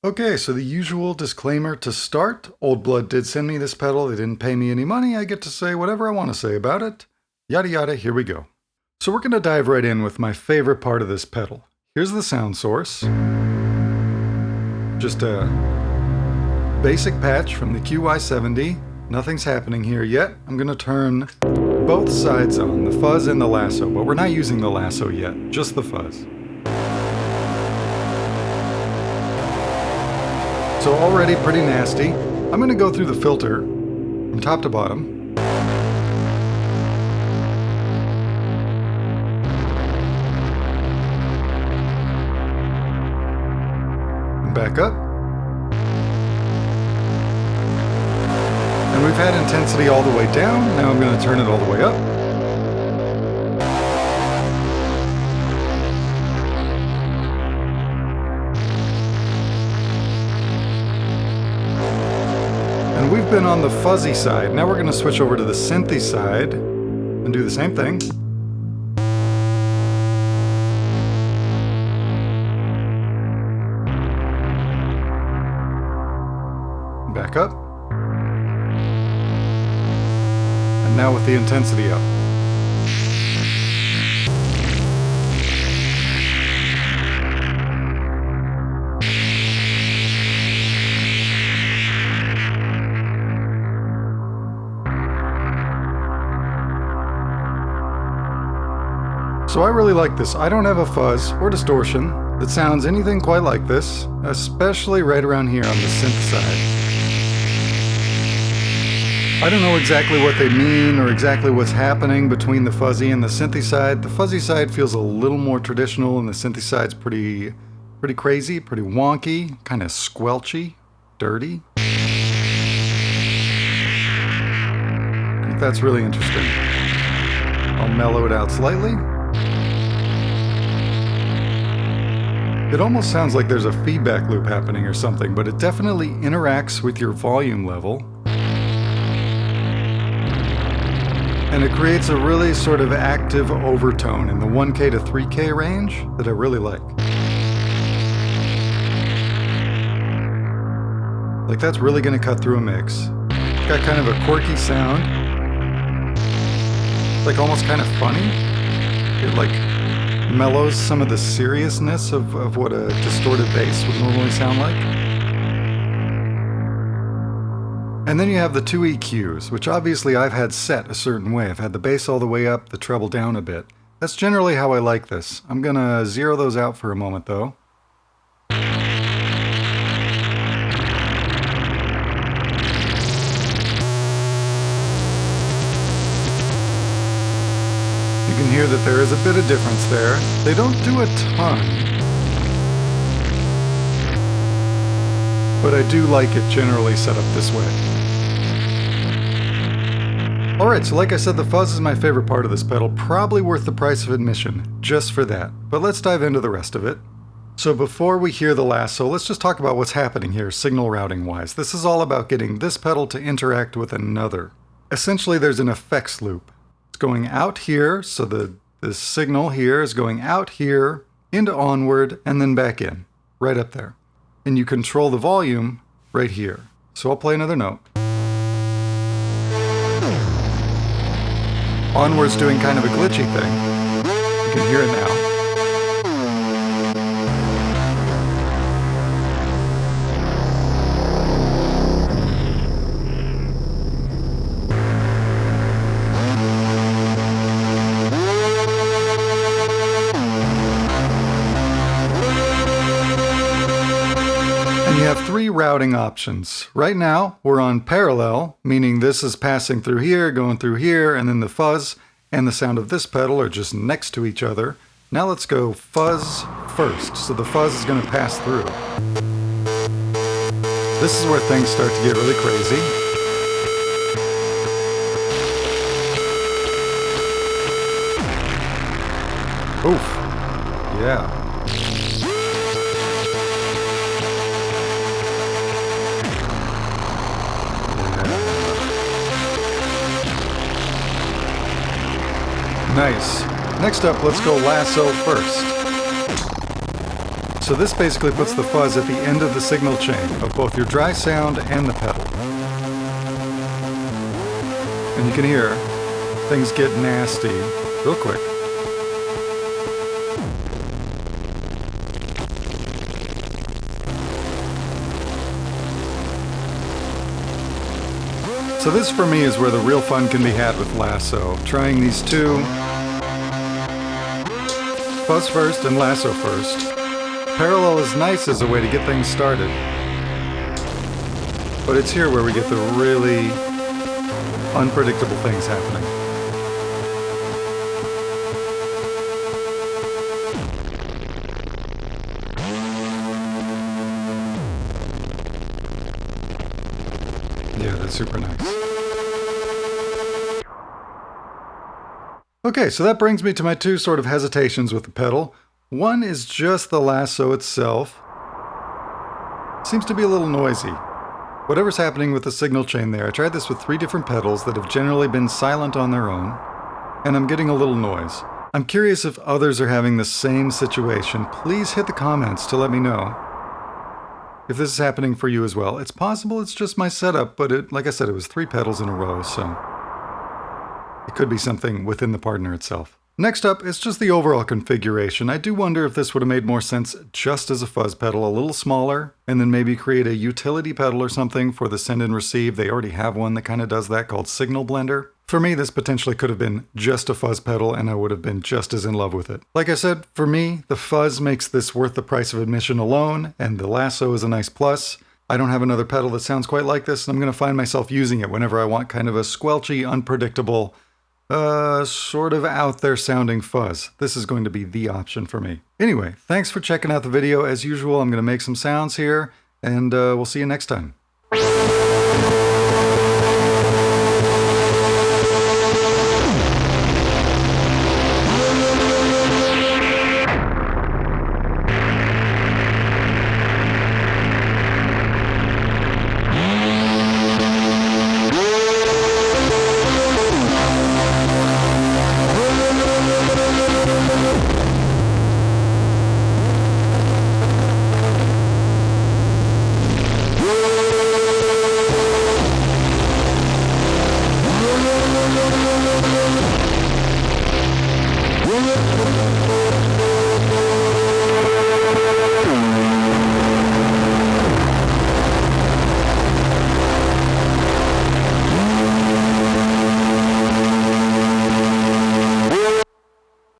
Okay, so the usual disclaimer to start. Old Blood did send me this pedal. They didn't pay me any money. I get to say whatever I want to say about it. Yada yada, here we go. So we're going to dive right in with my favorite part of this pedal. Here's the sound source. Just a basic patch from the QY70. Nothing's happening here yet. I'm going to turn both sides on, the fuzz and the lasso, but we're not using the lasso yet, just the fuzz. So already pretty nasty. I'm going to go through the filter from top to bottom. And back up. And we've had intensity all the way down. Now I'm going to turn it all the way up. And we've been on the fuzzy side. Now we're going to switch over to the Synthy side and do the same thing. Back up. And now with the intensity up. So I really like this. I don't have a fuzz or distortion that sounds anything quite like this, especially right around here on the synth side. I don't know exactly what they mean or exactly what's happening between the fuzzy and the synthy side. The fuzzy side feels a little more traditional and the synthy side's pretty crazy, pretty wonky, kind of squelchy, dirty. I think that's really interesting. I'll mellow it out slightly. It almost sounds like there's a feedback loop happening or something, but it definitely interacts with your volume level. And it creates a really sort of active overtone in the 1K to 3K range that I really like. Like that's really going to cut through a mix. It's got kind of a quirky sound. Like almost kind of funny. It like mellows some of the seriousness of what a distorted bass would normally sound like. And then you have the two EQs, which obviously I've had set a certain way. I've had the bass all the way up, the treble down a bit. That's generally how I like this. I'm gonna zero those out for a moment though. You can hear that there is a bit of difference there. They don't do a ton, but I do like it generally set up this way. Alright, so like I said, the fuzz is my favorite part of this pedal, probably worth the price of admission, just for that. But let's dive into the rest of it. So before we hear the lasso, let's just talk about what's happening here, signal routing wise. This is all about getting this pedal to interact with another. Essentially, there's an effects loop. It's going out here, so the signal here is going out here, into Onward, and then back in, right up there. And you control the volume right here. So I'll play another note. Onward's doing kind of a glitchy thing. You can hear it now. You have three routing options. Right now, we're on parallel, meaning this is passing through here, going through here, and then the fuzz and the sound of this pedal are just next to each other. Now let's go fuzz first, so the fuzz is going to pass through. This is where things start to get really crazy. Oof. Yeah. Nice. Next up, let's go lasso first. So this basically puts the fuzz at the end of the signal chain of both your dry sound and the pedal. And you can hear things get nasty real quick. So this for me is where the real fun can be had with Lasso. Trying these two, fuzz first and Lasso first. Parallel is nice as a way to get things started, but it's here where we get the really unpredictable things happening. Yeah, that's super nice. Okay, so that brings me to my two sort of hesitations with the pedal. One is just the Lasso itself. Seems to be a little noisy. Whatever's happening with the signal chain there, I tried this with 3 different pedals that have generally been silent on their own, and I'm getting a little noise. I'm curious if others are having the same situation. Please hit the comments to let me know if this is happening for you as well. It's possible it's just my setup, but like I said, it was 3 pedals in a row, so it could be something within the PARDNER itself. Next up is just the overall configuration. I do wonder if this would have made more sense just as a fuzz pedal, a little smaller, and then maybe create a utility pedal or something for the send and receive. They already have one that kind of does that called Signal Blender. For me, this potentially could have been just a fuzz pedal and I would have been just as in love with it. Like I said, for me, the fuzz makes this worth the price of admission alone, and the Lasso is a nice plus. I don't have another pedal that sounds quite like this, and I'm going to find myself using it whenever I want kind of a squelchy, unpredictable, sort of out there sounding fuzz. This is going to be the option for me. Anyway, thanks for checking out the video. As usual, I'm going to make some sounds here, and we'll see you next time.